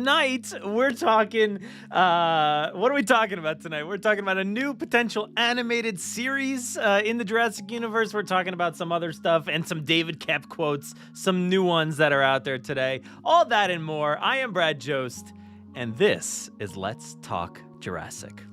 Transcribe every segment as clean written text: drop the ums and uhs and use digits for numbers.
Tonight, we're talking, what are we talking about tonight? We're talking about a new potential animated series in the Jurassic universe. We're talking about some other stuff and some David Koepp quotes, some new ones that are out there today. All that and more. I am Brad Jost, and this is Let's Talk Jurassic.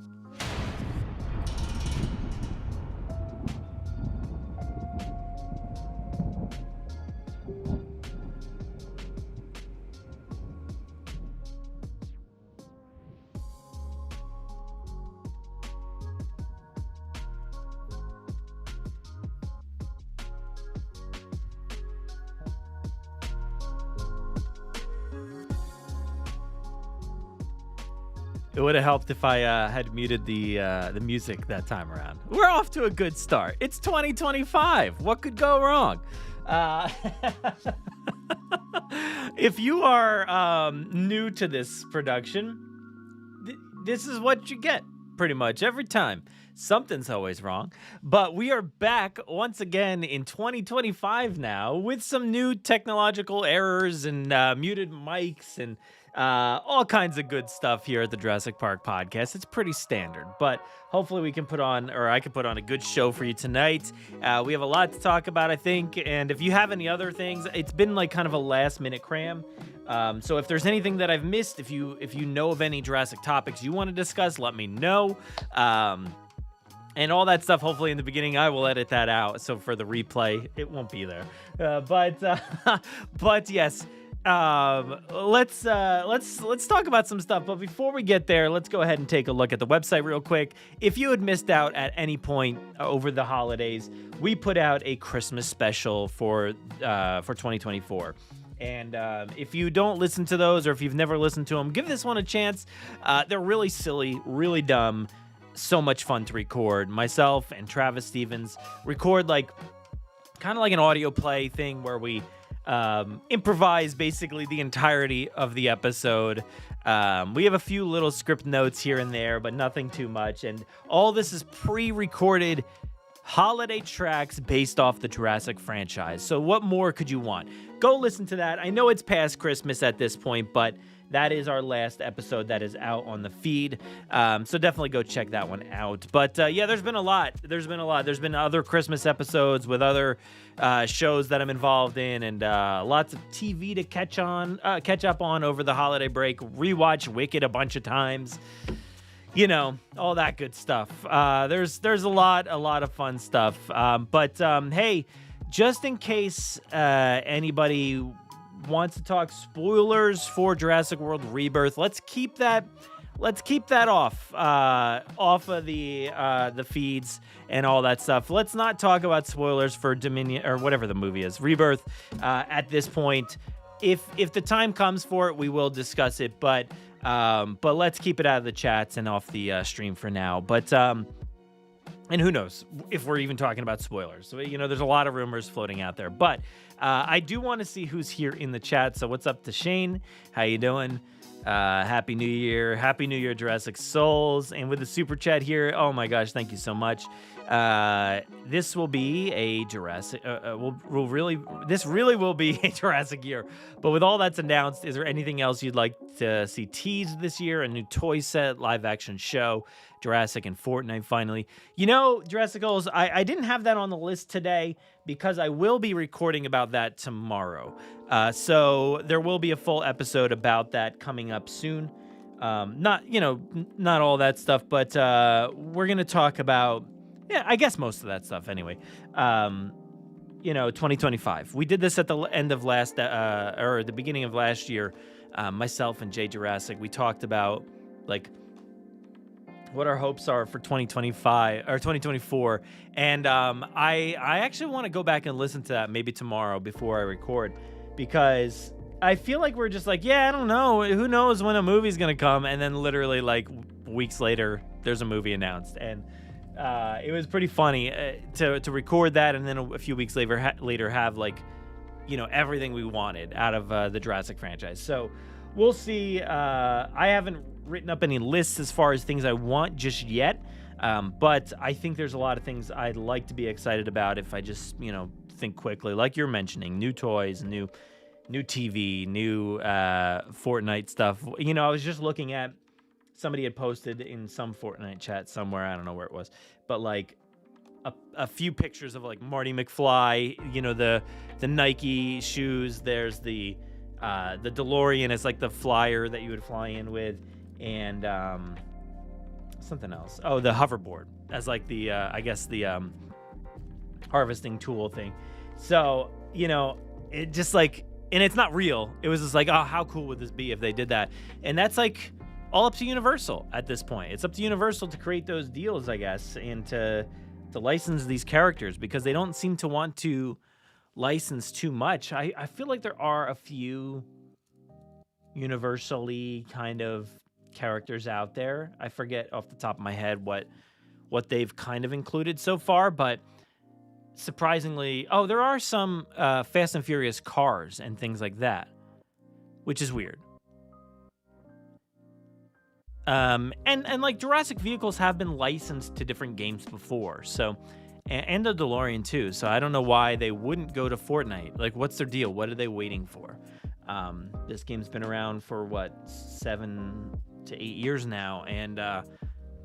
It would have helped if I had muted the music that time around. We're off to a good start. It's 2025. What could go wrong? If you are new to this production, this is what you get pretty much every time. Something's always wrong. But we are back once again in 2025 now with some new technological errors and muted mics and all kinds of good stuff here at the Jurassic Park Podcast. It's pretty standard, but hopefully we can put on, or I can put on a good show for you tonight. We have a lot to talk about, I think, and if you have any other things, it's been like kind of a last-minute cram. So if there's anything that I've missed, if you know of any Jurassic topics you want to discuss, let me know. And all that stuff, hopefully in the beginning, I will edit that out. So for the replay, it won't be there. But yes. Let's talk about some stuff. But before we get there, let's go ahead and take a look at the website real quick. If you had missed out at any point over the holidays, we put out a Christmas special for 2024. And if you don't listen to those, or if you've never listened to them, give this one a chance. They're really silly, really dumb, so much fun to record. Myself and Travis Stevens record kind of like an audio play thing where we improvise basically the entirety of the episode. We have a few little script notes here and there, but nothing too much. And all this is pre-recorded holiday tracks based off the Jurassic franchise. So what more could you want? Go listen to that. I know it's past Christmas at this point, but that is our last episode that is out on the feed. So definitely go check that one out. But yeah, there's been a lot. There's been other Christmas episodes with other shows that I'm involved in, and lots of TV to catch up on over the holiday break. Rewatch Wicked a bunch of times. You know, all that good stuff. There's a lot of fun stuff. But hey, just in case anybody wants to talk spoilers for Jurassic World Rebirth, let's keep that off of the feeds and all that stuff. Let's not talk about spoilers for Dominion or whatever the movie is, Rebirth, at this point. If the time comes for it, we will discuss it, but let's keep it out of the chats and off the stream for now. But and who knows if we're even talking about spoilers. So, you know, there's a lot of rumors floating out there. But I do want to see who's here in the chat. So what's up to Shane? How you doing? Happy New Year. Happy New Year, Jurassic Souls. And with the super chat here, oh my gosh, thank you so much. This will be a Jurassic, this really will be a Jurassic year. But with all that's announced, is there anything else you'd like to see teased this year? A new toy set, live action show, Jurassic and Fortnite finally. You know, Jurassic Goals, I didn't have that on the list today because I will be recording about that tomorrow. So there will be a full episode about that coming up soon. Not all that stuff, but we're going to talk about, yeah, I guess most of that stuff anyway. 2025. We did this at the end of the beginning of last year. Myself and Jay Jurassic, we talked about what our hopes are for 2025 or 2024. And I actually want to go back and listen to that maybe tomorrow before I record, because I feel like we're just I don't know. Who knows when a movie's going to come? And then literally weeks later, there's a movie announced. And it was pretty funny to record that. And then a few weeks later have everything we wanted out of the Jurassic franchise. So we'll see. I haven't written up any lists as far as things I want just yet. But I think there's a lot of things I'd like to be excited about if I just, think quickly, like you're mentioning, new toys, new new TV, new Fortnite stuff. You know, I was just looking at, somebody had posted in some Fortnite chat somewhere, I don't know where it was, but like a few pictures of like Marty McFly, you know, the Nike shoes. There's the DeLorean is like the flyer that you would fly in with, and something else. Oh, the hoverboard as like the I guess the harvesting tool thing. So, you know, it just like, and it's not real. It was just like, oh, how cool would this be if they did that? And that's like all up to Universal at this point. It's up to Universal to create those deals, I guess, and to license these characters, because they don't seem to want to license too much. I feel like there are a few universally kind of characters out there. I forget off the top of my head what they've kind of included so far, but surprisingly, there are some Fast and Furious cars and things like that, which is weird. And like Jurassic vehicles have been licensed to different games before, so, and the DeLorean too. So I don't know why they wouldn't go to Fortnite. Like, what's their deal? What are they waiting for? This game's been around for what, 7 to 8 years now, and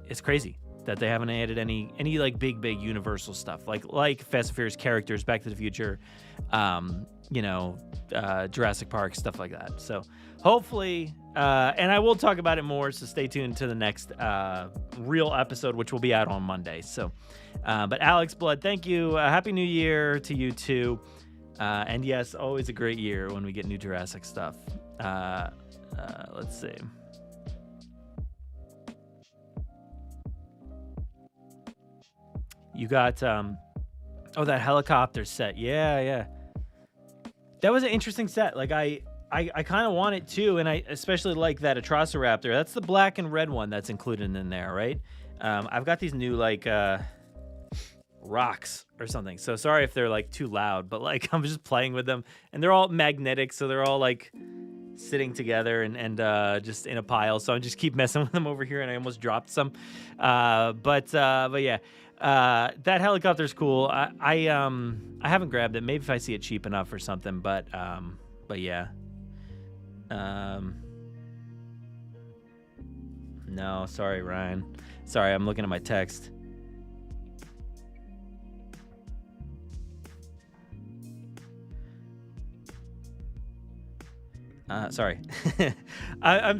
it's crazy that they haven't added any like big Universal stuff like Fast and Furious characters, Back to the Future, Jurassic Park, stuff like that. So hopefully, and I will talk about it more, so stay tuned to the next real episode, which will be out on Monday. So, but Alex Blood, thank you. Happy New Year to you too. And yes, always a great year when we get new Jurassic stuff. Let's see. You got, that helicopter set. Yeah. That was an interesting set. Like, I kind of want it too, and I especially like that Atrociraptor. That's the black and red one that's included in there, right? I've got these new, like, rocks or something. So sorry if they're, like, too loud, but, like, I'm just playing with them. And they're all magnetic, so they're all, like, sitting together and just in a pile. So I just keep messing with them over here, and I almost dropped some. But yeah. That helicopter's cool. I haven't grabbed it. Maybe if I see it cheap enough or something, but yeah. No, sorry, Ryan. Sorry, I'm looking at my text. Sorry. I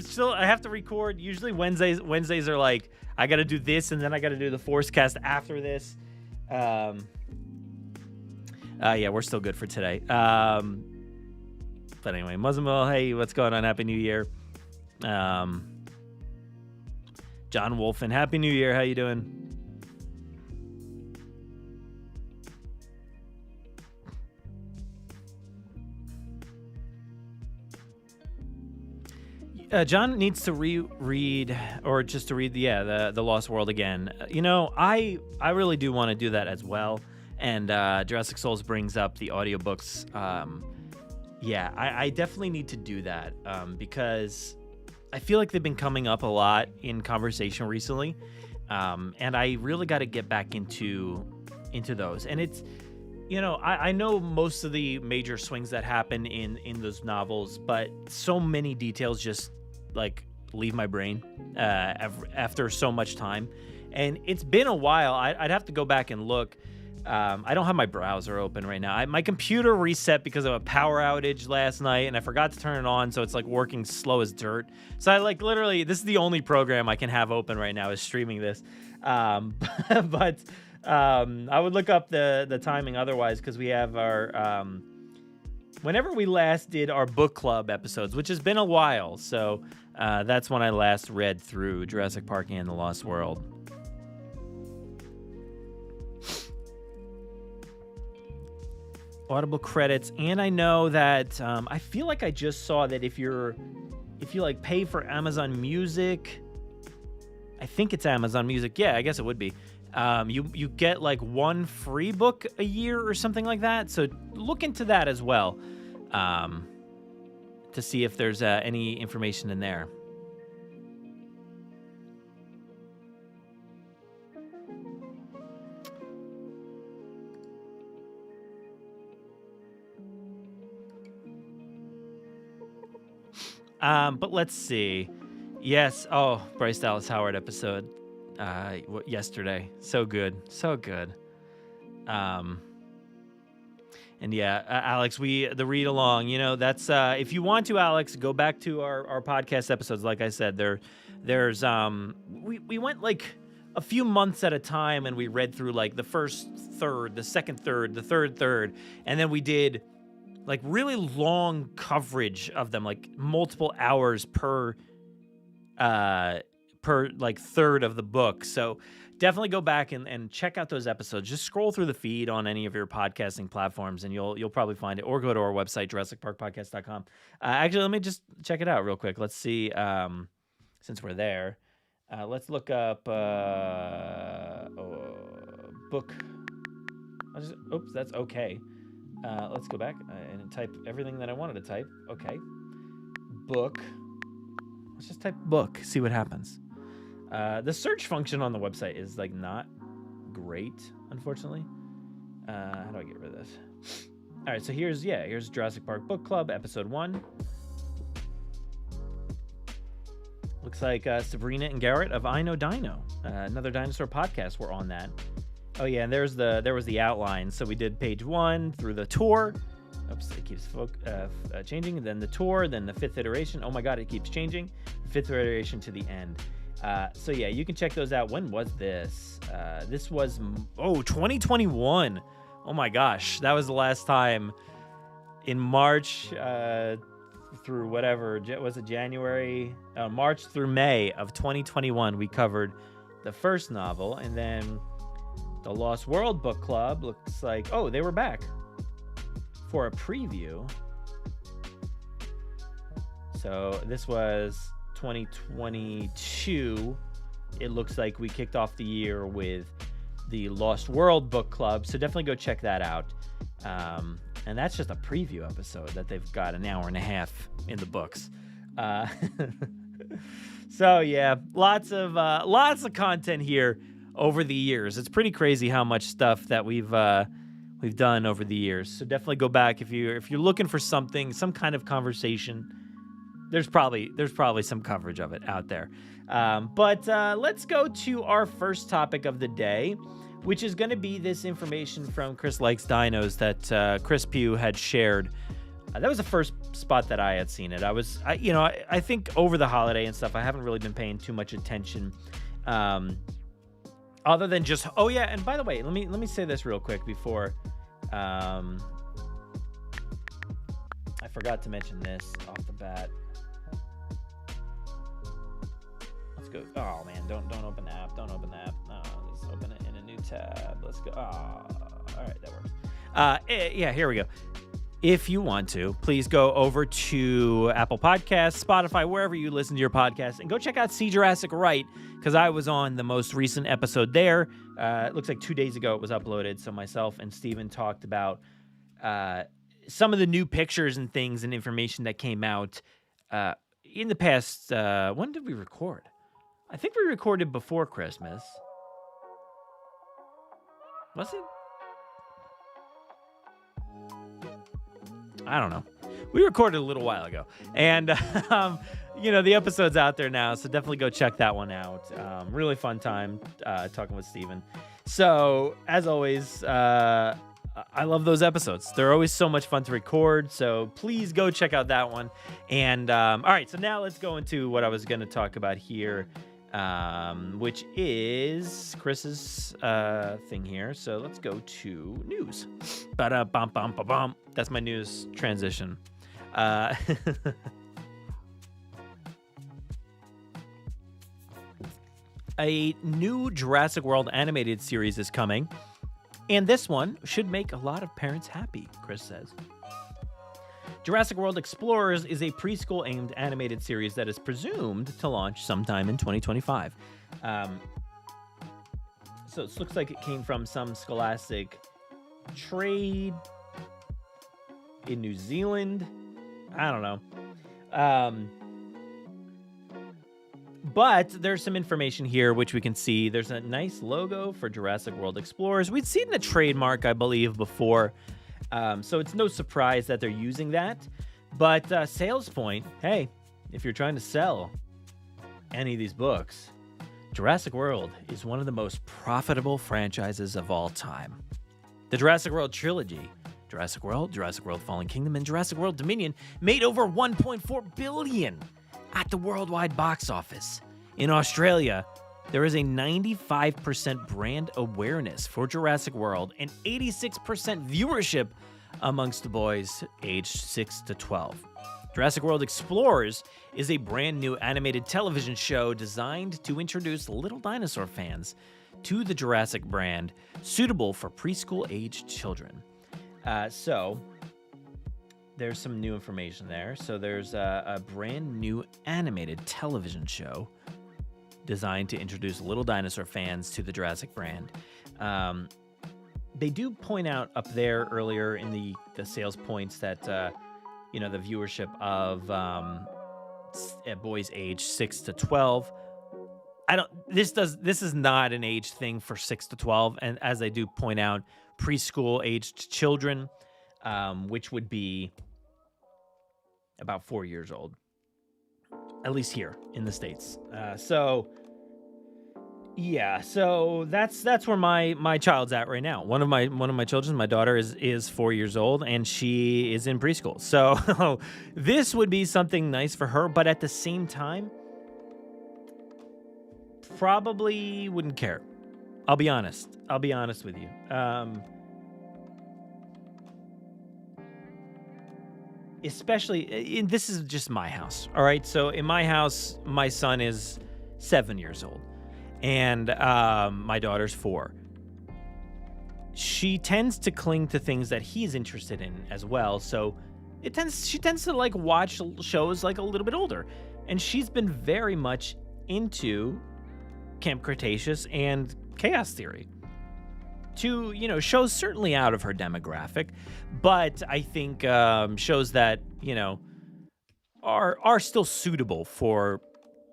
have to record. Usually Wednesdays are like, I got to do this, and then I got to do the Force cast after this. Yeah, we're still good for today. But anyway, Muzzlemel, hey, what's going on? Happy New Year. John Wolfen, Happy New Year. How you doing? John needs to reread, or just to read the Lost World again. You know, I really do want to do that as well. And Jurassic Souls brings up the audiobooks. I definitely need to do that because I feel like they've been coming up a lot in conversation recently. And I really got to get back into those. And it's, you know, I know most of the major swings that happen in those novels, but so many details just like leave my brain after so much time. And it's been a while. I'd have to go back and look. I don't have my browser open right now. My computer reset because of a power outage last night, and I forgot to turn it on, so it's like working slow as dirt. So I like literally, this is the only program I can have open right now is streaming this. But I would look up the timing otherwise, because we have our whenever we last did our book club episodes, which has been a while. So that's when I last read through Jurassic Park and the Lost World. Audible credits, and I know that I feel like I just saw that if you like pay for Amazon Music, I think it's Amazon Music. Yeah, I guess it would be. You get like one free book a year or something like that. So look into that as well, to see if there's any information in there. But let's see. Yes. Oh, Bryce Dallas Howard episode yesterday. So good. So good. And yeah, Alex, the read along, that's if you want to, Alex, go back to our podcast episodes. Like I said, there's we went like a few months at a time, and we read through like the first third, the second third, the third, and then we did like really long coverage of them, like multiple hours per like third of the book. So definitely go back and check out those episodes. Just scroll through the feed on any of your podcasting platforms, and you'll probably find it, or go to our website, JurassicParkPodcast.com. Actually, let me just check it out real quick. Let's see. Since we're there, let's look up book. Oops, that's okay. Let's go back and type everything that I wanted to type. Okay. Book. Let's just type book, see what happens. The search function on the website is like not great, unfortunately. How do I get rid of this? All right, so here's Jurassic Park Book Club, episode 1. Looks like Sabrina and Garrett of I Know Dino, another dinosaur podcast, were on that. Oh yeah, and there was the outline. So we did page 1 through the tour. Oops, it keeps changing. And then the tour, then the 5th iteration. Oh my God, it keeps changing. 5th iteration to the end. So yeah, you can check those out. When was this? This was 2021. Oh my gosh, that was the last time in March through whatever was it, January, March through May of 2021. We covered the first novel, and then the Lost World Book Club looks like they were back for a preview. So this was 2022. It looks like we kicked off the year with the Lost World Book Club, so definitely go check that out. And that's just a preview episode that they've got an hour and a half in the books. So yeah, lots of content here over the years. It's pretty crazy how much stuff that we've done over the years. So definitely go back if you're looking for something, some kind of conversation. There's probably some coverage of it out there. But let's go to our first topic of the day, which is going to be this information from Chris Likes Dinos that Chris Pugh had shared. That was the first spot that I had seen it. I think over the holiday and stuff, I haven't really been paying too much attention, other than just. Oh yeah, and by the way, let me say this real quick before. I forgot to mention this off the bat. Let's go. Oh man, don't open the app. Don't open the app. No, let's open it in a new tab. Let's go. All right, that works. Yeah, here we go. If you want to, please go over to Apple Podcasts, Spotify, wherever you listen to your podcast, and go check out See Jurassic Right, because I was on the most recent episode there. It looks like 2 days ago it was uploaded, so myself and Steven talked about some of the new pictures and things and information that came out in the past. When did we record? I think we recorded before Christmas. Was it? I don't know. We recorded a little while ago, and the episode's out there now, so definitely go check that one out. Really fun time talking with Steven. So as always, I love those episodes. They're always so much fun to record, so please go check out that one. And all right, so now let's go into what I was going to talk about here, which is Chris's thing here. So let's go to news. Ba-da-bum-bum-ba-bum. That's my news transition. A new Jurassic World animated series is coming, and this one should make a lot of parents happy, Chris says. Jurassic World Explorers is a preschool-aimed animated series that is presumed to launch sometime in 2025. So it looks like it came from some Scholastic trade in New Zealand. I don't know. But there's some information here which we can see. There's a nice logo for Jurassic World Explorers. We'd seen the trademark, I believe, before. So it's no surprise that they're using that. But sales point, hey, if you're trying to sell any of these books, Jurassic World is one of the most profitable franchises of all time. The Jurassic World trilogy, Jurassic World Fallen Kingdom, and Jurassic World Dominion made over $1.4 billion at the worldwide box office. In Australia, there is a 95% brand awareness for Jurassic World and 86% viewership amongst the boys aged 6 to 12. Jurassic World Explorers is a brand new animated television show designed to introduce little dinosaur fans to the Jurassic brand, suitable for preschool-aged children. So there's some new information there. So there's a brand new animated television show designed to introduce little dinosaur fans to the Jurassic brand. They do point out up there earlier in the sales points that the viewership of boys age 6 to 12. This is not an age thing for 6 to 12, and as they do point out, preschool aged children, which would be about 4 years old, at least here in the States. So that's where my child's at right now. One of my children, my daughter is 4 years old, and she is in preschool. So this would be something nice for her, but at the same time, probably wouldn't care. I'll be honest with you. Especially, this is just my house, all right? So in my house, my son is 7 years old, and my daughter's 4. She tends to cling to things that he's interested in as well, so she tends to like watch shows like a little bit older, and she's been very much into Camp Cretaceous and Chaos Theory. Two, shows certainly out of her demographic, but I think shows that, are still suitable for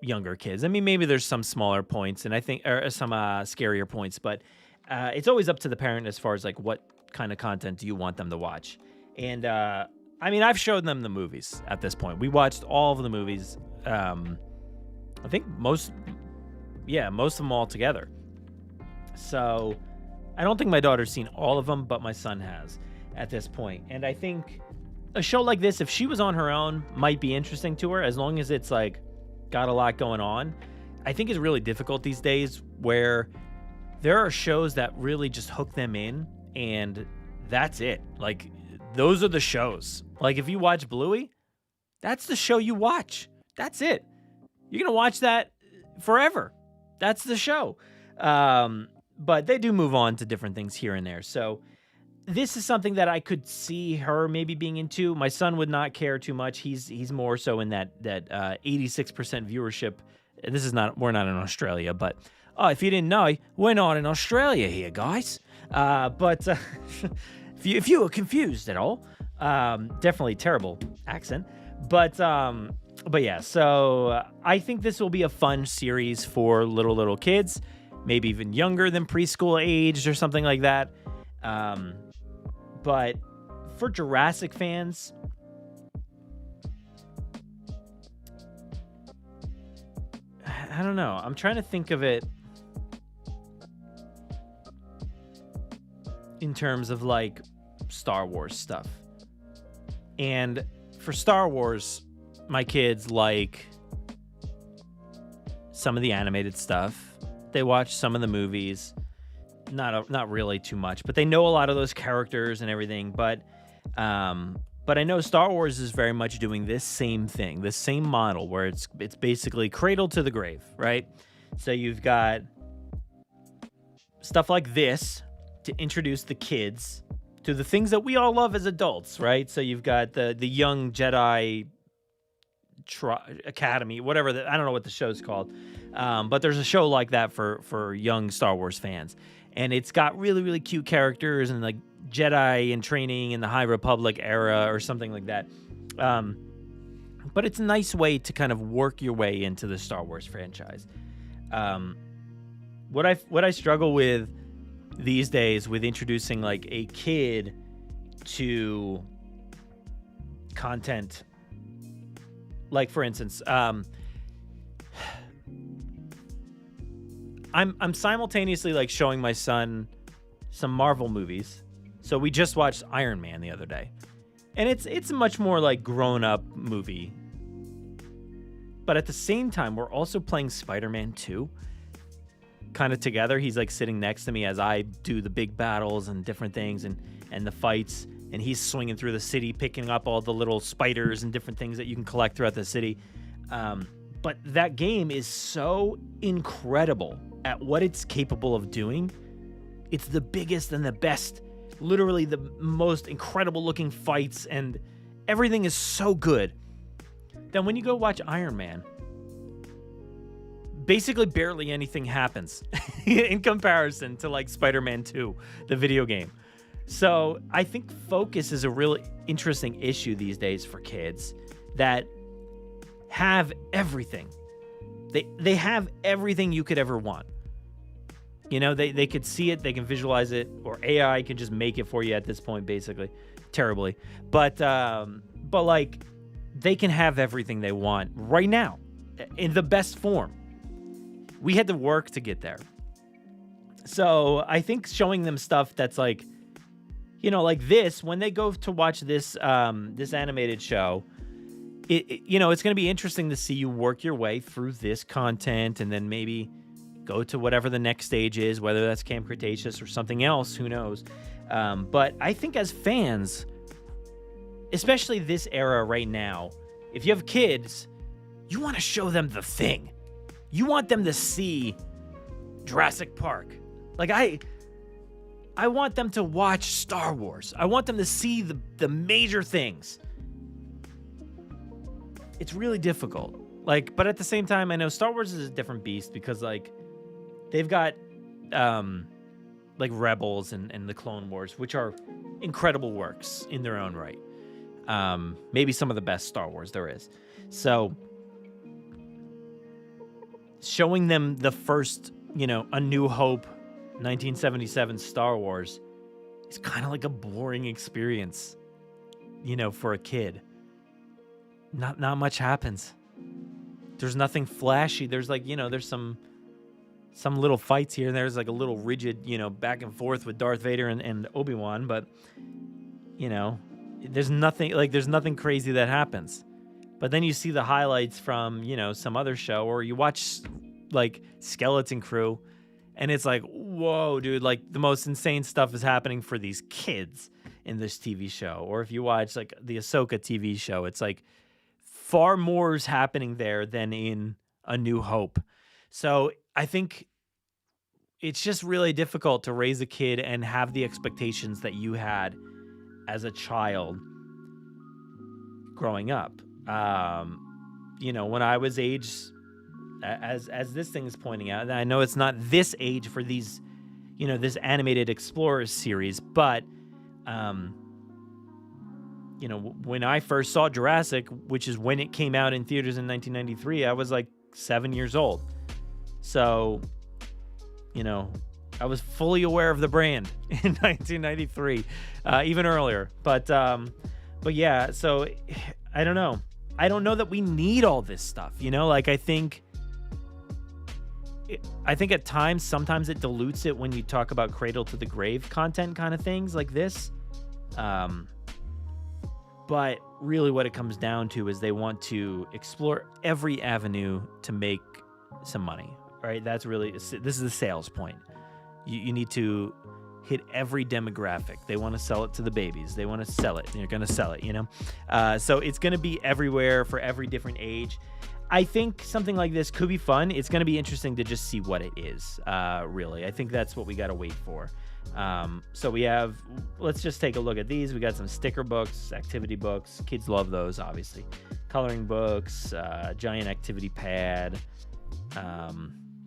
younger kids. I mean, maybe there's some smaller points, and I think or some scarier points, but it's always up to the parent as far as like what kind of content do you want them to watch. And I've showed them the movies at this point. We watched all of the movies. I think most of them all together. So I don't think my daughter's seen all of them, but my son has at this point. And I think a show like this, if she was on her own, might be interesting to her, as long as it's like got a lot going on. I think it's really difficult these days where there are shows that really just hook them in, and that's it. Like, those are the shows. Like, if you watch Bluey, that's the show you watch. That's it. You're going to watch that forever. That's the show. But they do move on to different things here and there. So this is something that I could see her maybe being into. My son would not care too much. He's more so in that 86% viewership. We're not in Australia, but if you didn't know, we're not in Australia here, guys. But if you were confused at all, definitely terrible accent. But yeah, so I think this will be a fun series for little kids. Maybe even younger than preschool aged or something like that. But for Jurassic fans, I don't know. I'm trying to think of it in terms of like Star Wars stuff. And for Star Wars, my kids like some of the animated stuff. They watch some of the movies, not really too much, but they know a lot of those characters and everything. But I know Star Wars is very much doing this same thing, this same model where it's basically cradle to the grave, right? So you've got stuff like this to introduce the kids to the things that we all love as adults, right? So you've got the Young Jedi Academy, whatever. I don't know what the show's called. But there's a show like that for young Star Wars fans. And it's got really, really cute characters and like Jedi in training in the High Republic era or something like that. But it's a nice way to kind of work your way into the Star Wars franchise. What I struggle with these days with introducing like a kid to content Like, for instance, I'm simultaneously like showing my son some Marvel movies. So we just watched Iron Man the other day, and it's a much more like grown up movie. But at the same time, we're also playing Spider-Man 2 kind of together. He's like sitting next to me as I do the big battles and different things and the fights, and he's swinging through the city, picking up all the little spiders and different things that you can collect throughout the city. But that game is so incredible at what it's capable of doing. It's the biggest and the best, literally the most incredible looking fights, and everything is so good. Then when you go watch Iron Man, basically barely anything happens in comparison to like Spider-Man 2, the video game. So I think focus is a really interesting issue these days for kids that have everything. They have everything you could ever want. You know, they could see it, they can visualize it, or AI can just make it for you at this point, basically. Terribly. But like, they can have everything they want right now in the best form. We had to work to get there. So I think showing them stuff that's like, you know, like this, when they go to watch this this animated show, you know, it's going to be interesting to see you work your way through this content and then maybe go to whatever the next stage is, whether that's Camp Cretaceous or something else, who knows. But I think as fans, especially this era right now, if you have kids, you want to show them the thing. You want them to see Jurassic Park. Like, I want them to watch Star Wars. I want them to see the major things. It's really difficult. Like, but at the same time, I know Star Wars is a different beast because, like, they've got, like, Rebels and the Clone Wars, which are incredible works in their own right. Maybe some of the best Star Wars there is. So, showing them the first, you know, A New Hope, 1977 Star Wars is kind of like a boring experience, you know, for a kid. Not much happens. There's nothing flashy. There's like, you know, there's some little fights here and there's like a little rigid, you know, back and forth with Darth Vader and Obi-Wan, but, you know, there's nothing crazy that happens. But then you see the highlights from, you know, some other show, or you watch like Skeleton Crew, and it's like, whoa, dude, like the most insane stuff is happening for these kids in this TV show. Or if you watch like the Ahsoka TV show, it's like far more is happening there than in A New Hope. So I think it's just really difficult to raise a kid and have the expectations that you had as a child growing up. You know, when I was age, as this thing is pointing out, and I know it's not this age for these, you know, this animated Explorers series, but, you know, when I first saw Jurassic, which is when it came out in theaters in 1993, I was like 7 years old. So, you know, I was fully aware of the brand in 1993, even earlier. But yeah, so I don't know. I don't know that we need all this stuff, you know? Like, I think at times, sometimes it dilutes it when you talk about cradle to the grave content kind of things like this. But really what it comes down to is they want to explore every avenue to make some money, right? That's really, this is the sales point. You need to hit every demographic. They want to sell it to the babies. They want to sell it. They're going to sell it, you know? So it's going to be everywhere for every different age. I think something like this could be fun. It's going to be interesting to just see what it is, really. I think that's what we got to wait for. So we have, let's just take a look at these. We got some sticker books, activity books. Kids love those, obviously. Coloring books, giant activity pad.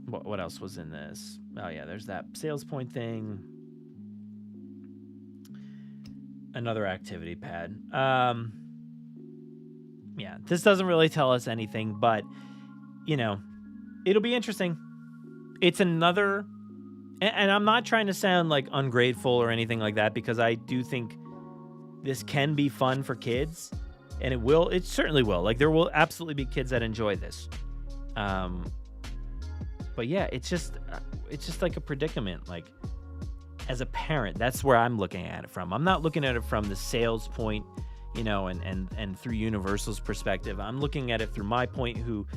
What else was in this? Oh, yeah, there's that sales point thing. Another activity pad. Yeah, this doesn't really tell us anything, but, you know, it'll be interesting. It's another, and I'm not trying to sound like ungrateful or anything like that, because I do think this can be fun for kids, And it certainly will. Like, there will absolutely be kids that enjoy this. But yeah, it's just like a predicament. Like, as a parent, that's where I'm looking at it from. I'm not looking at it from the sales point, and through Universal's perspective. I'm looking at it through my point, who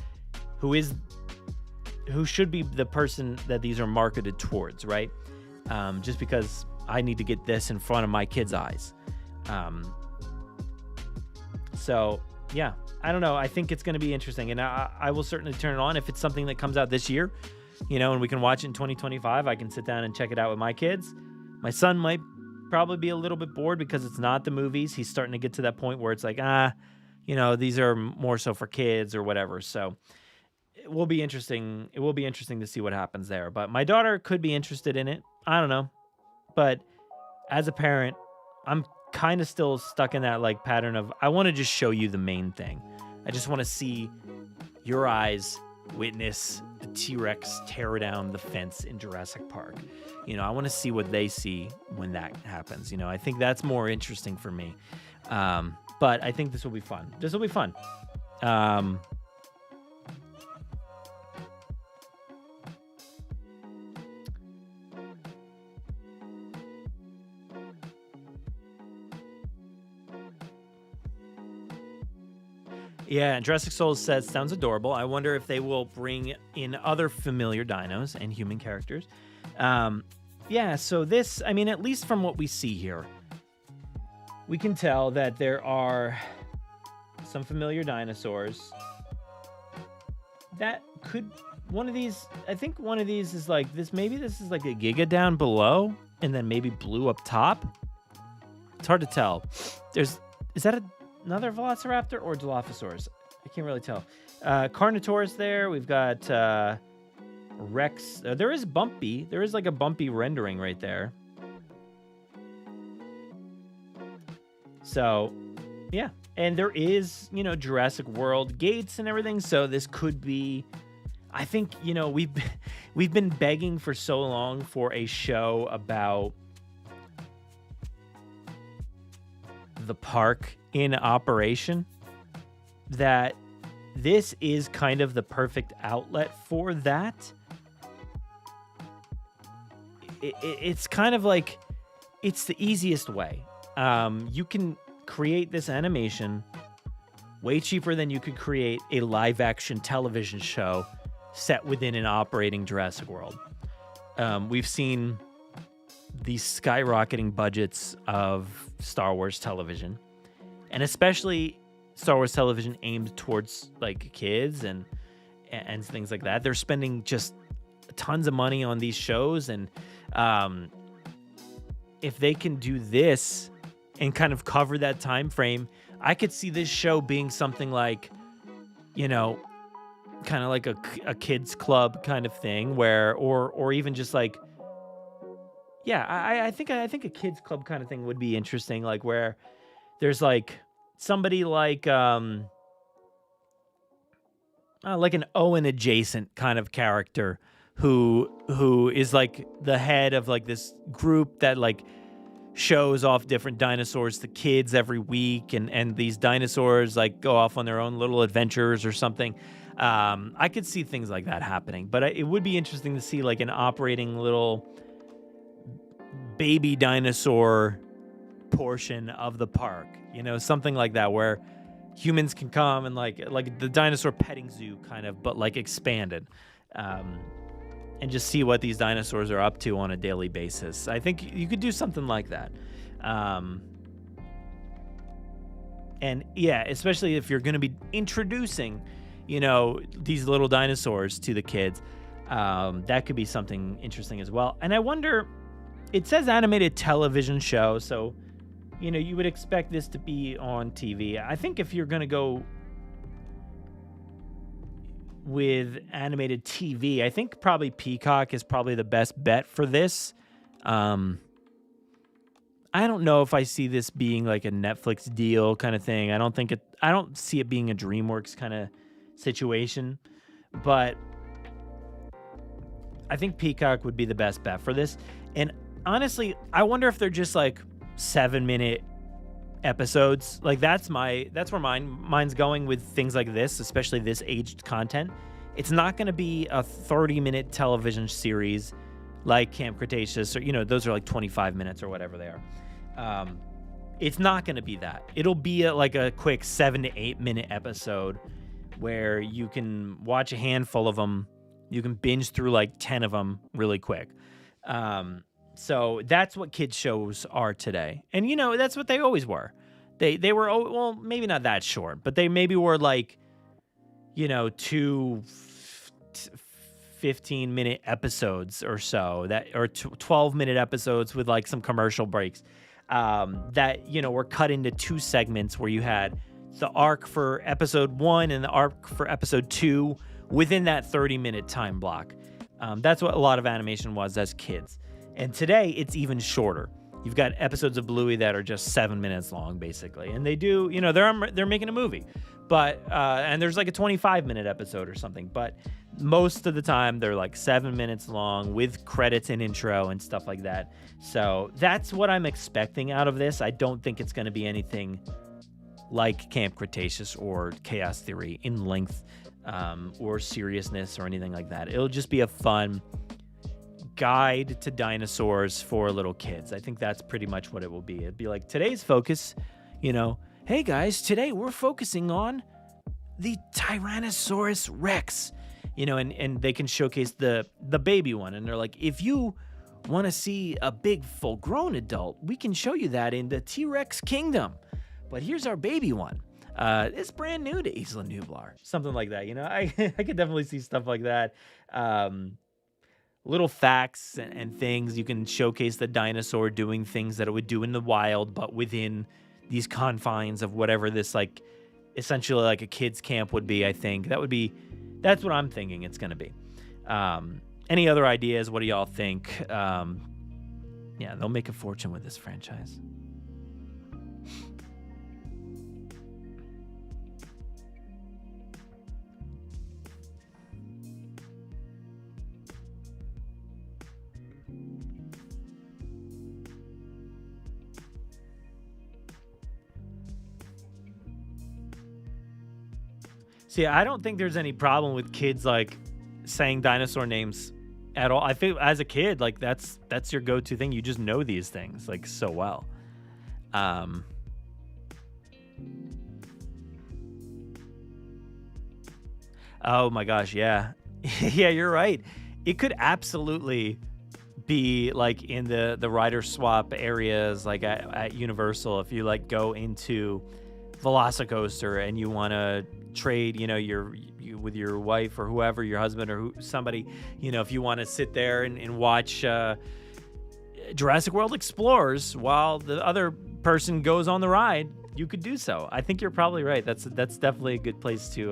should be the person that these are marketed towards, right? Just because I need to get this in front of my kids' eyes. So yeah, I don't know. I think it's going to be interesting, and I will certainly turn it on if it's something that comes out this year, and we can watch it in 2025. I can sit down and check it out with my kids. My son might probably be a little bit bored because it's not the movies. He's starting to get to that point where it's like, these are more so for kids or whatever. So it will be interesting. It will be interesting to see what happens there. But my daughter could be interested in it. I don't know. But as a parent, I'm kind of still stuck in that like pattern of, I want to just show you the main thing. I just want to see your eyes witness the T-Rex tear down the fence in Jurassic Park. I want to see what they see when that happens. I think that's more interesting for me. But I think this will be fun. Yeah, and Jurassic Souls says, sounds adorable. I wonder if they will bring in other familiar dinos and human characters. So this, at least from what we see here, we can tell that there are some familiar dinosaurs. That could, one of these is like this, maybe this is like a Giga down below, and then maybe blue up top. It's hard to tell. Is that another Velociraptor or Dilophosaurus? I can't really tell. Carnotaurus there. We've got Rex. There is Bumpy. There is like a Bumpy rendering right there. So, yeah. And there is, Jurassic World gates and everything. So this could be, I think, we've been begging for so long for a show about the park in operation, that this is kind of the perfect outlet for that. It's kind of like, it's the easiest way. You can create this animation way cheaper than you could create a live action television show set within an operating Jurassic World. We've seen these skyrocketing budgets of Star Wars television, and especially Star Wars television aimed towards like kids and things like that. They're spending just tons of money on these shows, and if they can do this and kind of cover that time frame, I could see this show being something like, kind of like a kids club kind of thing, where or even just like, yeah, I think a kids club kind of thing would be interesting, like where there's like somebody like an Owen adjacent kind of character who is like the head of like this group that like shows off different dinosaurs to kids every week, and these dinosaurs like go off on their own little adventures or something. I could see things like that happening, but it would be interesting to see like an operating little baby dinosaur portion of the park, something like that, where humans can come and like the dinosaur petting zoo kind of, but like expanded, and just see what these dinosaurs are up to on a daily basis. I think you could do something like that. And yeah, especially if you're going to be introducing, these little dinosaurs to the kids, that could be something interesting as well. And I wonder, it says animated television show, so, you would expect this to be on TV. I think if you're going to go with animated TV, I think probably Peacock is probably the best bet for this. I don't know if I see this being like a Netflix deal kind of thing. I don't see it being a DreamWorks kind of situation, but I think Peacock would be the best bet for this. And honestly, I wonder if they're just like 7-minute episodes. Like that's where mine's going with things like this, especially this aged content. It's not going to be a 30-minute television series like Camp Cretaceous, or those are like 25 minutes or whatever they are. It's not going to be that. It'll be like a quick 7 to 8 minute episode where you can watch a handful of them. You can binge through like 10 of them really quick. So that's what kids shows are today. And that's what they always were. They were, well, maybe not that short, but they maybe were like, 2 15-minute episodes or so, or 12-minute episodes with like some commercial breaks, that were cut into 2 segments where you had the arc for episode 1 and the arc for episode 2 within that 30-minute time block. That's what a lot of animation was as kids. And today it's even shorter. You've got episodes of Bluey that are just 7 minutes long, basically. And they do, they're making a movie, but, and there's like a 25-minute episode or something, but most of the time they're like 7 minutes long with credits and intro and stuff like that. So that's what I'm expecting out of this. I don't think it's going to be anything like Camp Cretaceous or Chaos Theory in length, or seriousness or anything like that. It'll just be a fun guide to dinosaurs for little kids. I think that's pretty much what it will be. It'd be like today's focus, hey guys, today we're focusing on the Tyrannosaurus Rex, and they can showcase the baby one. And they're like, if you want to see a big full grown adult, we can show you that in the T-Rex kingdom. But here's our baby one. It's brand new to Isla Nublar. Something like that. I could definitely see stuff like that. Little facts and things. You can showcase the dinosaur doing things that it would do in the wild, but within these confines of whatever this, like, essentially like a kid's camp would be, I think. That's what I'm thinking it's going to be. Any other ideas? What do y'all think? Yeah, they'll make a fortune with this franchise. See, I don't think there's any problem with kids like saying dinosaur names at all. I think as a kid, like that's your go-to thing. You just know these things like so well. Oh my gosh, yeah. Yeah, you're right. It could absolutely be like in the rider swap areas, like at Universal. If you like go into Velocicoaster and you want to trade, you with your wife or whoever, your husband or somebody, if you want to sit there and watch Jurassic World Explorers while the other person goes on the ride, you could do so. I think you're probably right. That's definitely a good place to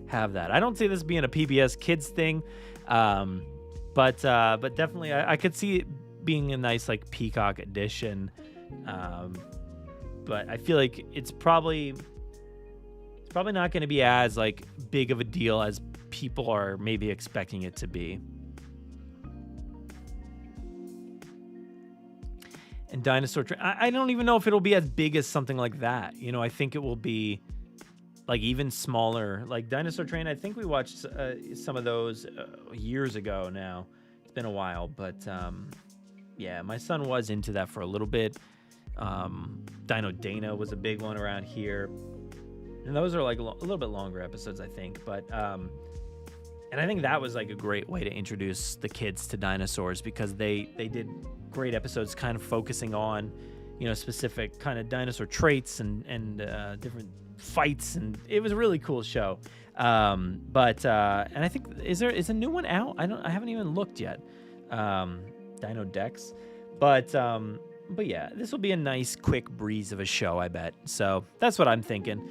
have that. I don't see this being a PBS Kids thing, but definitely I could see it being a nice like Peacock edition. But I feel like it's probably not going to be as like big of a deal as people are maybe expecting it to be. And Dinosaur Train, I don't even know if it'll be as big as something like that. I think it will be like even smaller. Like Dinosaur Train, I think we watched some of those years ago now. It's been a while, but yeah, my son was into that for a little bit. Dino Dana was a big one around here. And those are like a little bit longer episodes, I think. But, and I think that was like a great way to introduce the kids to dinosaurs because they did great episodes kind of focusing on, specific kind of dinosaur traits and different fights. And it was a really cool show. But and I think, is a new one out? I haven't even looked yet. Dino Dex. But yeah, this will be a nice quick breeze of a show, I bet. So that's what I'm thinking.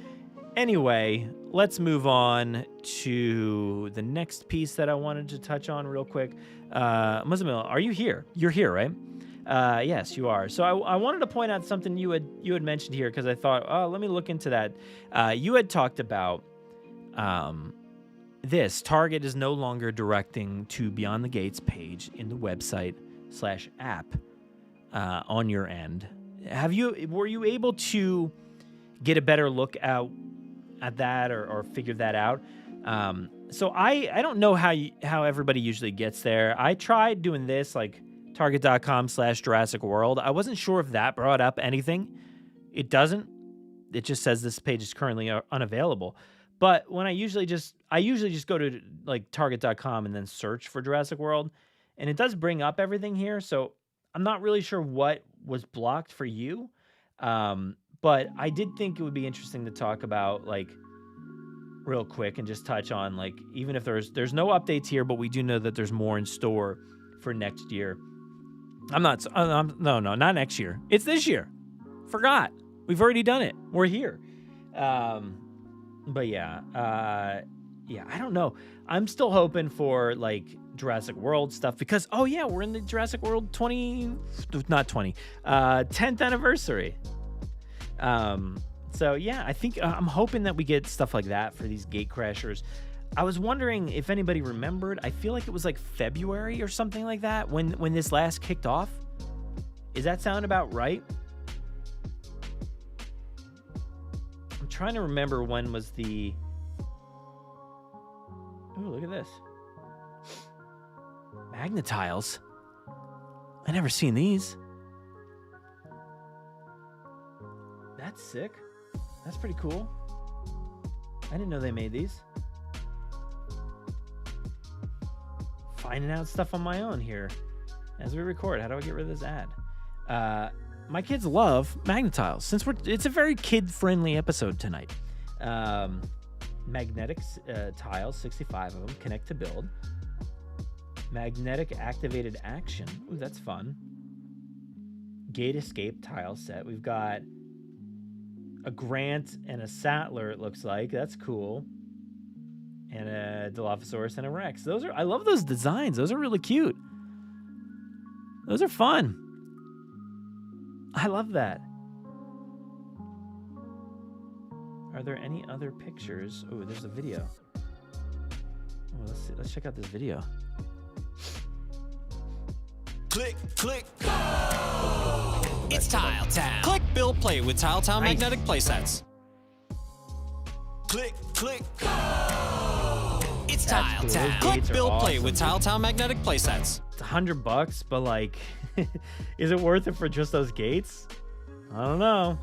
Anyway, let's move on to the next piece that I wanted to touch on real quick. Muzammil, are you here? You're here, right? Yes, you are. So I wanted to point out something you had mentioned here because I thought, oh, let me look into that. You had talked about this. Target is no longer directing to Beyond the Gates page in the website /app on your end. Were you able to get a better look at that or figure that out? So I don't know how everybody usually gets there. I tried doing this, like target.com/Jurassic World. I wasn't sure if that brought up anything. It doesn't. It just says this page is currently unavailable. But when I usually just go to like target.com and then search for Jurassic World, and it does bring up everything here. So I'm not really sure what was blocked for you. But I did think it would be interesting to talk about, like, real quick and just touch on, like, even if there's no updates here, but we do know that there's more in store for next year. No, not next year. It's this year. Forgot. We've already done it. We're here. But yeah, I don't know. I'm still hoping for, like, Jurassic World stuff because, we're in the Jurassic World 10th anniversary. So yeah, I think I'm hoping that we get stuff like that for these gate crashers. I was wondering if anybody remembered. I feel like it was like February or something like that when this last kicked off. Does that sound about right? I'm trying to remember when was the... Oh, look at this. Magnetiles. I never seen these. That's sick. That's pretty cool. I didn't know they made these. Finding out stuff on my own here as we record. How do I get rid of this ad? My kids love Magnetiles. Since it's a very kid-friendly episode tonight. Magnetic tiles, 65 of them. Connect to build. Magnetic activated action. Ooh, that's fun. Gate escape tile set. We've got a Grant and a Sattler, it looks like. That's cool. And a Dilophosaurus and a Rex. I love those designs. Those are really cute. Those are fun. I love that. Are there any other pictures? Oh, there's a video. Oh, let's see. Let's check out this video. Click, click, go! It's Tile Town. Click, build, play with Tile Town magnetic playsets. Click, click, go! It's Tile Town. Click, build, play with Tile Town magnetic playsets. It's $100, but like, is it worth it for just those gates? I don't know.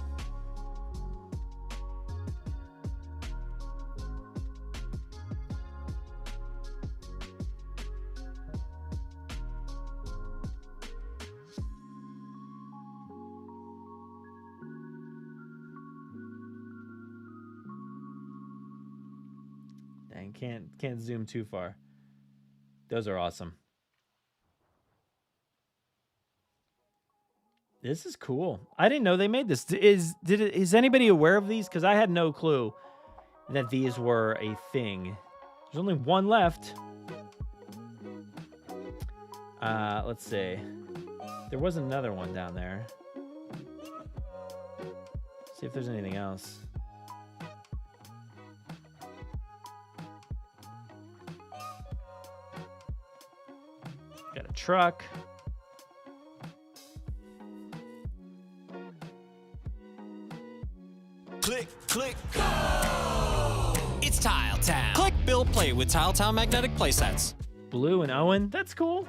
Can't zoom too far. Those are awesome. This is cool. I didn't know they made this. Is anybody aware of these? Because I had no clue that these were a thing. There's only one left. Let's see. There was another one down there. See if there's anything else. Got a truck. Click, click, go! It's Tile Town. Click, build, play with Tile Town magnetic playsets. Blue and Owen. That's cool.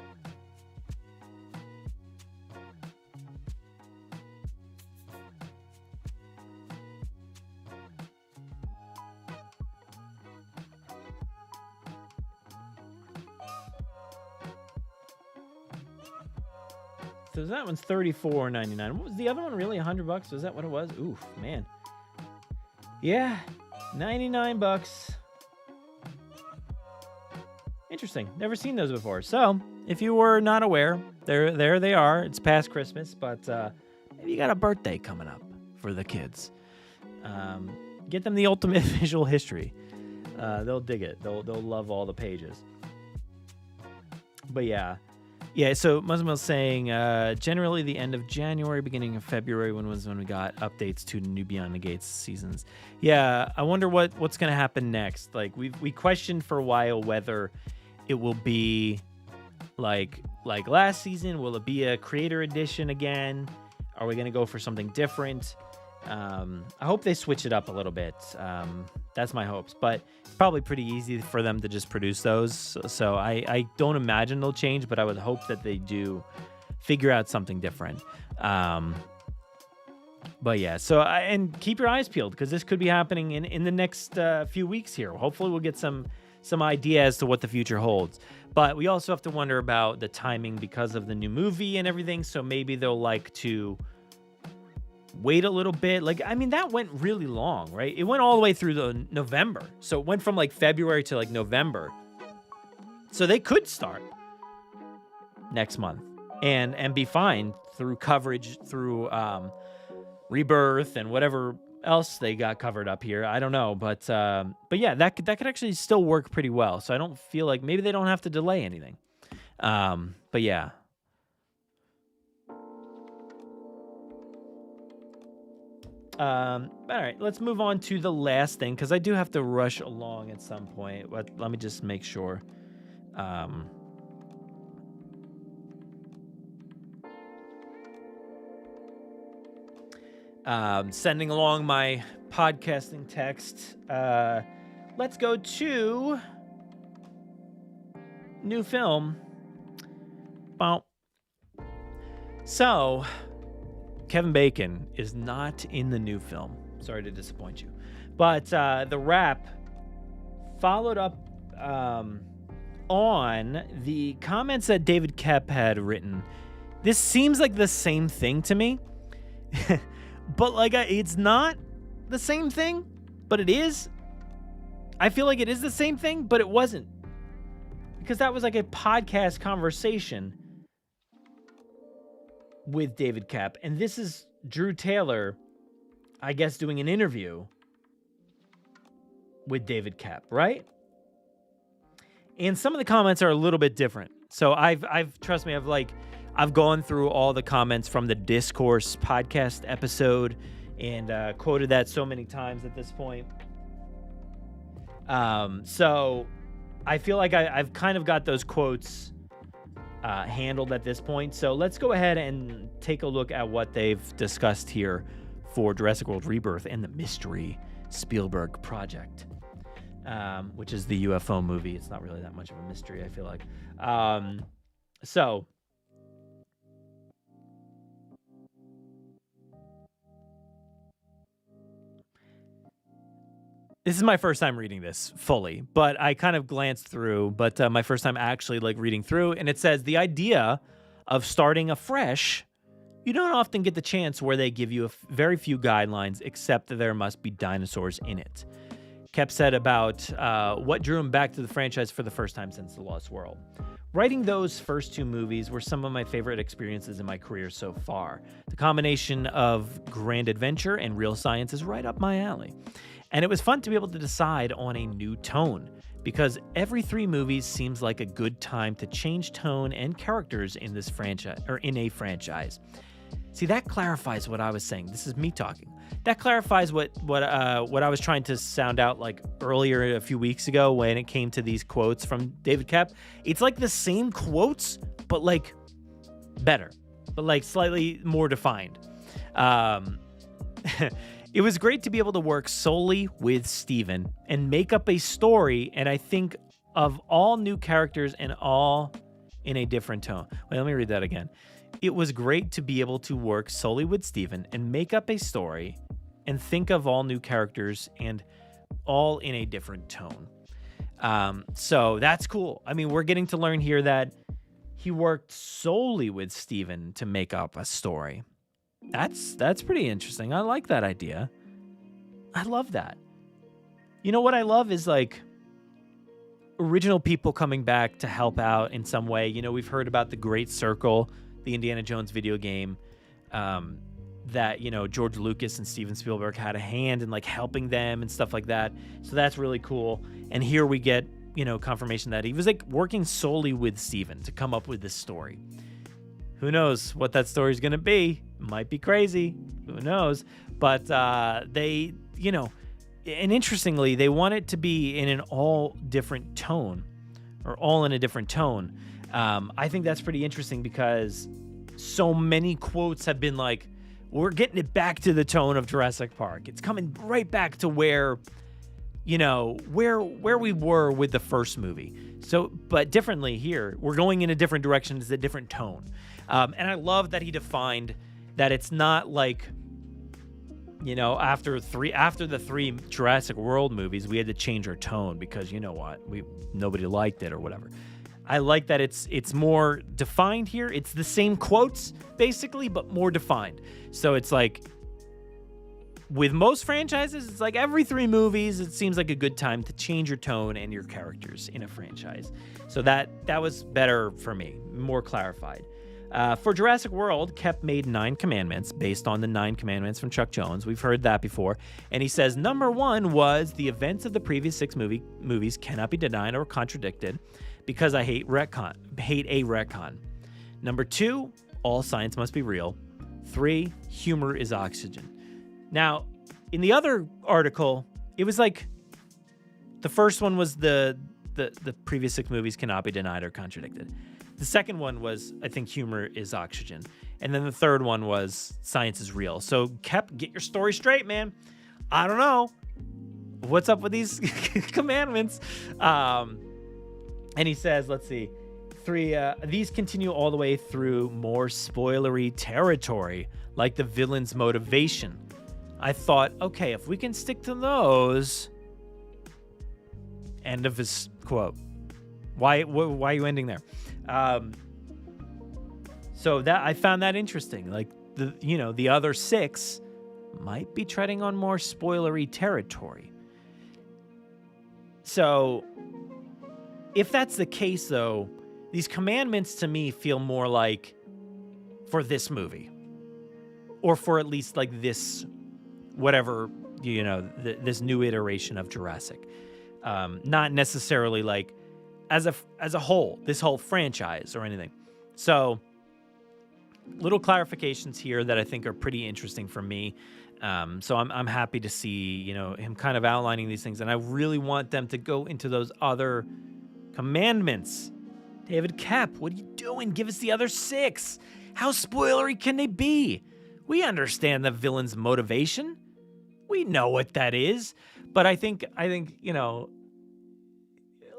So that one's $34.99. What was the other one? Really, $100? Was that what it was? Oof, man. Yeah, $99. Interesting. Never seen those before. So, if you were not aware, there they are. It's past Christmas, but maybe you got a birthday coming up for the kids. Get them the ultimate visual history. They'll dig it. They'll love all the pages. But yeah. Yeah, so Muslim's saying generally the end of January, beginning of February when we got updates to New Beyond the Gates seasons. Yeah, I wonder what's going to happen next. Like we questioned for a while whether it will be like last season. Will it be a creator edition again? Are we going to go for something different? I hope they switch it up a little bit. That's my hopes, but it's probably pretty easy for them to just produce those. So I don't imagine they'll change, but I would hope that they do figure out something different. But yeah, so and keep your eyes peeled because this could be happening in the next few weeks here. Hopefully we'll get some idea as to what the future holds. But we also have to wonder about the timing because of the new movie and everything. So maybe they'll like to wait a little bit. Like, I mean, that went really long, right? It went all the way through the November. So it went from like February to like November. So they could start next month and be fine through coverage, through Rebirth and whatever else they got covered up here. I don't know, but yeah, that could actually still work pretty well. So I don't feel like maybe they don't have to delay anything. But yeah. All right, let's move on to the last thing because I do have to rush along at some point. But let me just make sure. Sending along my podcasting text. Let's go to new film. So, Kevin Bacon is not in the new film. Sorry to disappoint you. But The Wrap followed up on the comments that David Koepp had written. This seems like the same thing to me. But like it's not the same thing, but it is. I feel like it is the same thing, but it wasn't. Because that was like a podcast conversation with David Koepp. And this is Drew Taylor, I guess, doing an interview with David Koepp, right? And some of the comments are a little bit different. So trust me, I've gone through all the comments from the Discourse podcast episode and quoted that so many times at this point. So I feel like I've kind of got those quotes handled at this point. So let's go ahead and take a look at what they've discussed here for Jurassic World Rebirth and the Mystery Spielberg Project, which is the UFO movie. It's not really that much of a mystery, I feel like. So this is my first time reading this fully, but I kind of glanced through, but my first time actually like reading through, and it says the idea of starting afresh, you don't often get the chance where they give you very few guidelines, except that there must be dinosaurs in it. Koepp said about what drew him back to the franchise for the first time since The Lost World. Writing those first two movies were some of my favorite experiences in my career so far. The combination of grand adventure and real science is right up my alley. And it was fun to be able to decide on a new tone, because every 3 movies seems like a good time to change tone and characters in this franchise, or in a franchise. See, that clarifies what I was saying. This is me talking. That clarifies what I was trying to sound out like earlier a few weeks ago when it came to these quotes from David Koepp. It's like the same quotes, but like better, but like slightly more defined. It was great to be able to work solely with Steven and make up a story, and I think of all new characters and all in a different tone. Wait, let me read that again. It was great to be able to work solely with Steven and make up a story and think of all new characters and all in a different tone. So that's cool. I mean, we're getting to learn here that he worked solely with Steven to make up a story. That's pretty interesting. I like that idea. I love that. You know what I love is like original people coming back to help out in some way. You know, we've heard about the Great Circle, the Indiana Jones video game, that, you know, George Lucas and Steven Spielberg had a hand in like helping them and stuff like that. So that's really cool. And here we get, you know, confirmation that he was like working solely with Steven to come up with this story. Who knows what that story is going to be? Might be crazy. Who knows? But they, you know, and interestingly, they want it to be in an all different tone, or all in a different tone. I think that's pretty interesting because so many quotes have been like, we're getting it back to the tone of Jurassic Park. It's coming right back to where we were with the first movie. So, but differently here, we're going in a different direction. It's a different tone. And I love that he defined that it's not like, after the 3 Jurassic World movies, we had to change our tone because nobody liked it or whatever. I like that it's more defined here. It's the same quotes basically, but more defined. So it's like with most franchises, it's like every 3 movies, it seems like a good time to change your tone and your characters in a franchise. So that was better for me, more clarified. For Jurassic World, Koepp made 9 commandments based on the 9 commandments from Chuck Jones. We've heard that before. And he says, number 1 was the events of the previous 6 movies cannot be denied or contradicted because I hate a retcon. Number 2, all science must be real. 3, humor is oxygen. Now, in the other article, it was like the first one was the previous 6 movies cannot be denied or contradicted. The second one was, I think, humor is oxygen. And then the third one was science is real. So, Koepp, get your story straight, man. I don't know. What's up with these commandments? And he says, let's see. 3, these continue all the way through more spoilery territory, like the villain's motivation. I thought, okay, if we can stick to those... End of his quote. Why are you ending there? So that I found that interesting. Like the other 6 might be treading on more spoilery territory. So if that's the case, though, these commandments to me feel more like for this movie, or for at least like this, whatever this new iteration of Jurassic. Not necessarily like as a whole, this whole franchise or anything. So little clarifications here that I think are pretty interesting for me. So I'm happy to see, him kind of outlining these things. And I really want them to go into those other commandments. David Koepp, what are you doing? Give us the other 6. How spoilery can they be? We understand the villain's motivation. We know what that is. But I think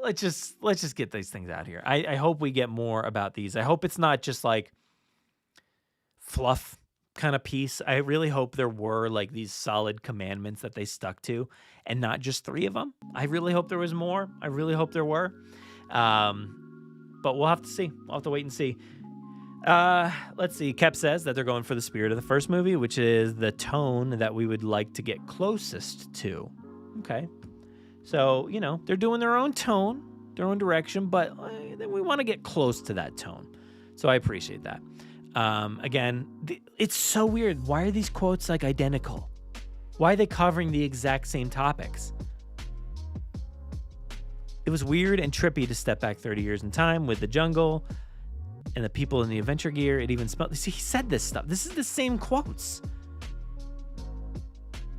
let's just get these things out here. I hope we get more about these. I hope it's not just like fluff kind of piece. I really hope there were like these solid commandments that they stuck to and not just 3 of them. I really hope there was more. I really hope there were. But we'll have to see. We'll have to wait and see. Let's see. Koepp says that they're going for the spirit of the first movie, which is the tone that we would like to get closest to. Okay. So, they're doing their own tone, their own direction, but we want to get close to that tone. So I appreciate that. Again, it's so weird. Why are these quotes like identical? Why are they covering the exact same topics? It was weird and trippy to step back 30 years in time with the jungle and the people in the adventure gear. It even smelled. See, he said this stuff. This is the same quotes.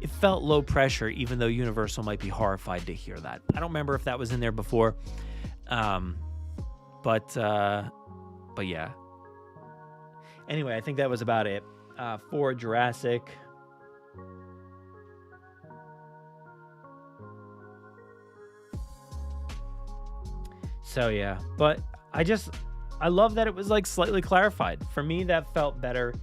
It felt low pressure, even though Universal might be horrified to hear that. I don't remember if that was in there before. But yeah. Anyway, I think that was about it for Jurassic. So yeah, but I love that it was like slightly clarified. For me, that felt better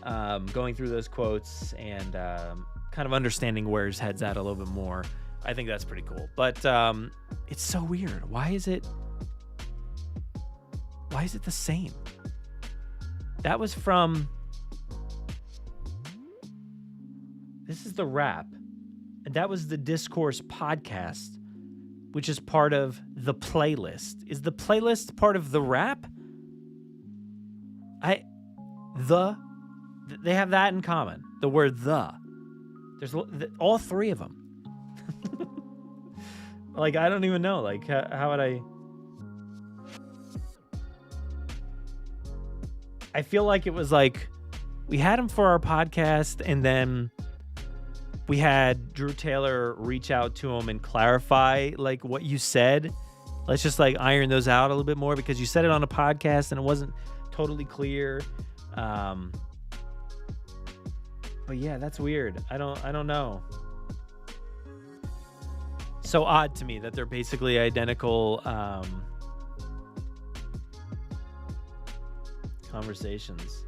going through those quotes and kind of understanding where his head's at a little bit more. I think that's pretty cool. But it's so weird. Why is it the same? That was from... This is the Wrap. And that was the Discourse podcast, which is part of the playlist. Is the playlist part of the Wrap? They have that in common. The word the. There's all 3 of them. Like, I don't even know. Like, how would I... I feel like it was like we had him for our podcast and then we had Drew Taylor reach out to him and clarify like what you said. Let's just like iron those out a little bit more because you said it on a podcast and it wasn't totally clear. But yeah, that's weird. I don't know. So odd to me that they're basically identical conversations.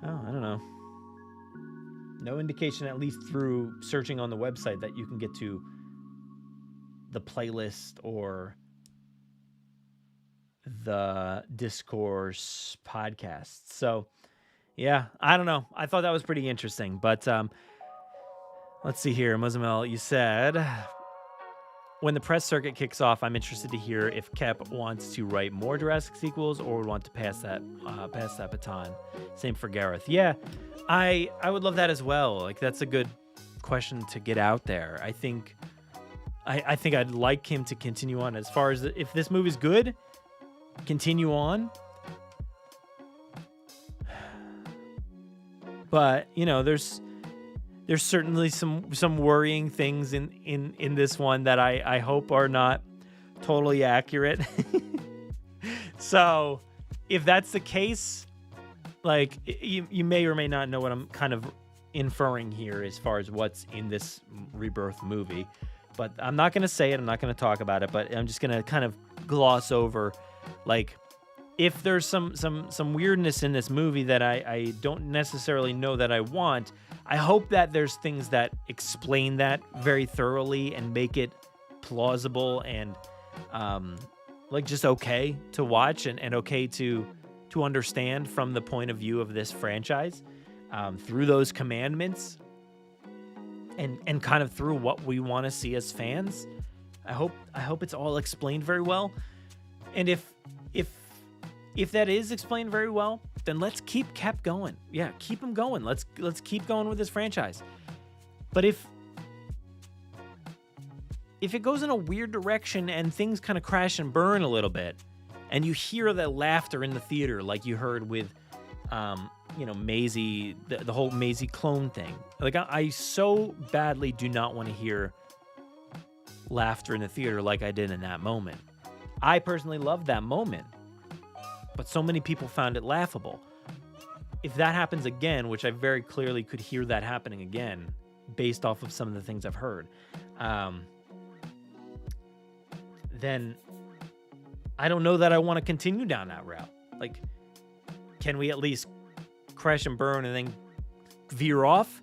Oh, I don't know. No indication, at least through searching on the website, that you can get to the playlist or the Discourse podcast. So, yeah, I don't know. I thought that was pretty interesting. But let's see here. Muzamel, you said, when the press circuit kicks off, I'm interested to hear if Koepp wants to write more Jurassic sequels or would want to pass that baton. Same for Gareth. Yeah, I would love that as well. Like, that's a good question to get out there. I think I'd like him to continue on. As far as if this movie's good, continue on. But, you know, there's certainly some worrying things in this one that I hope are not totally accurate. So if that's the case, like, you may or may not know what I'm kind of inferring here as far as what's in this Rebirth movie. But I'm not going to say it. I'm not going to talk about it. But I'm just going to kind of gloss over, like, if there's some weirdness in this movie that I don't necessarily know that I want, I hope that there's things that explain that very thoroughly and make it plausible and like just okay to watch and okay to understand from the point of view of this franchise, through those commandments and kind of through what we want to see as fans. I hope it's all explained very well. And if that is explained very well, then let's keep Koepp going. Yeah, keep him going. Let's keep going with this franchise. But if it goes in a weird direction and things kind of crash and burn a little bit, and you hear that laughter in the theater like you heard with Maisie, the whole Maisie clone thing. Like, I so badly do not want to hear laughter in the theater like I did in that moment. I personally loved that moment, but so many people found it laughable. If that happens again, which I very clearly could hear that happening again based off of some of the things I've heard, then I don't know that I want to continue down that route. Like, can we at least crash and burn and then veer off?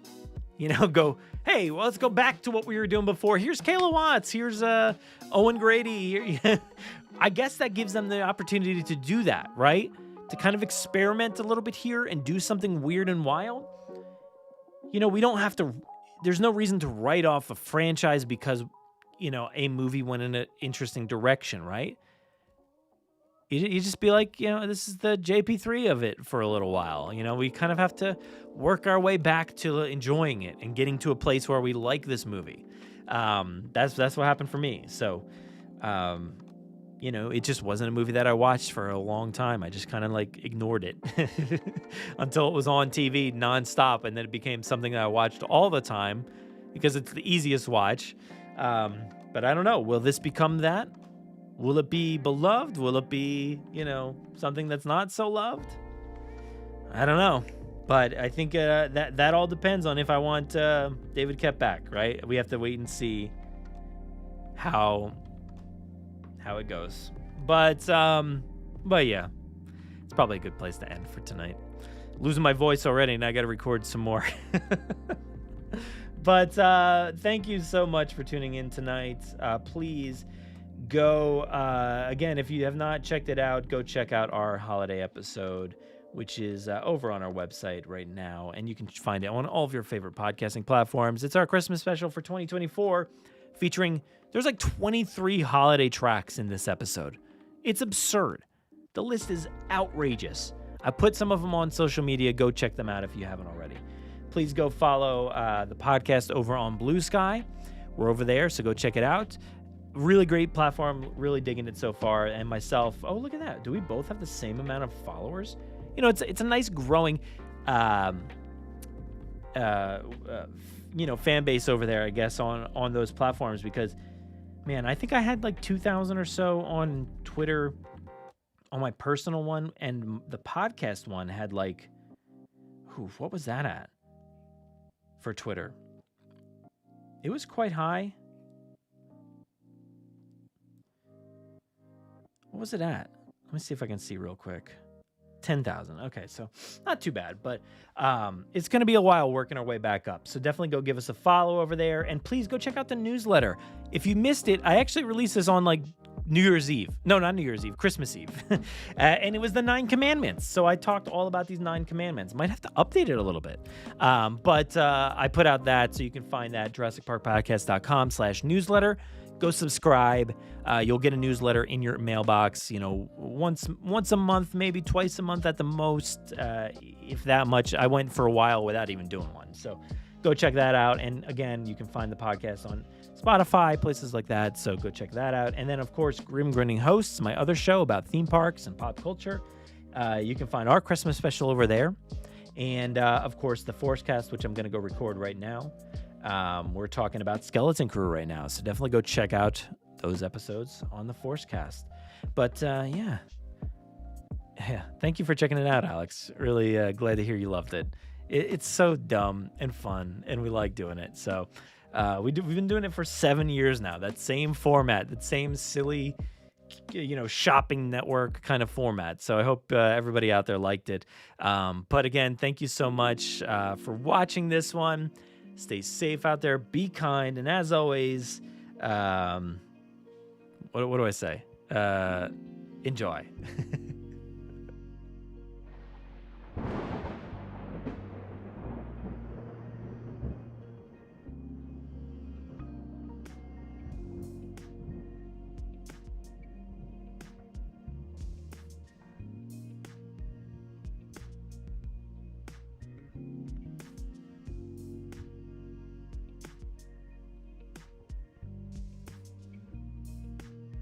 Go, hey, well, let's go back to what we were doing before. Here's Kayla Watts. Here's Owen Grady. I guess that gives them the opportunity to do that, right? To kind of experiment a little bit here and do something weird and wild. We don't have to, there's no reason to write off a franchise because, a movie went in an interesting direction, right? You just be like, this is the JP3 of it for a little while. We kind of have to work our way back to enjoying it and getting to a place where we like this movie. That's what happened for me. So, it just wasn't a movie that I watched for a long time. I just kind of ignored it until it was on TV nonstop. And then it became something that I watched all the time because it's the easiest watch. But I don't know. Will this become that? Will it be beloved? Will it be, something that's not so loved? I don't know. But I think that all depends on if I want David Koepp back, right? We have to wait and see how it goes. But yeah, it's probably a good place to end for tonight. Losing my voice already, and I got to record some more. But thank you so much for tuning in tonight. Please go, again, if you have not checked it out, go check out our holiday episode, which is over on our website right now, and you can find it on all of your favorite podcasting platforms. It's our Christmas special for 2024, featuring, there's 23 holiday tracks in this episode. It's absurd. The list is outrageous. I put some of them on social media. Go check them out if you haven't already. Please go follow the podcast over on Blue Sky. We're over there, so go check it out. Really great platform, really digging it so far. And myself, oh, look at that. Do we both have the same amount of followers? It's a nice growing, fan base over there, I guess, on those platforms because, man, I think I had 2,000 or so on Twitter on my personal one, and the podcast one had like, what was that at for Twitter? It was quite high. What was it at? Let me see if I can see real quick. 10,000. Okay, so not too bad, but it's going to be a while working our way back up. So definitely go give us a follow over there, and please go check out the newsletter. If you missed it, I actually released this on like New Year's Eve. No, not New Year's Eve, Christmas Eve. And it was the 9 commandments. So I talked all about these 9 commandments. Might have to update it a little bit. But I put out that, so you can find that JurassicParkPodcast.com/newsletter. Go subscribe. You'll get a newsletter in your mailbox, once a month, maybe twice a month at the most, if that much. I went for a while without even doing one. So go check that out. And again, you can find the podcast on Spotify, places like that. So go check that out. And then, of course, Grim Grinning Hosts, my other show about theme parks and pop culture. You can find our Christmas special over there. And, of course, the Forcecast, which I'm going to go record right now. We're talking about Skeleton Crew right now, so definitely go check out those episodes on the Forcecast. But yeah, thank you for checking it out, Alex. Really glad to hear you loved it. It's so dumb and fun, and we like doing it. So we've been doing it for 7 years now. That same format, that same silly, shopping network kind of format. So I hope everybody out there liked it. But again, thank you so much for watching this one. Stay safe out there. Be kind. And as always, what do I say? Enjoy.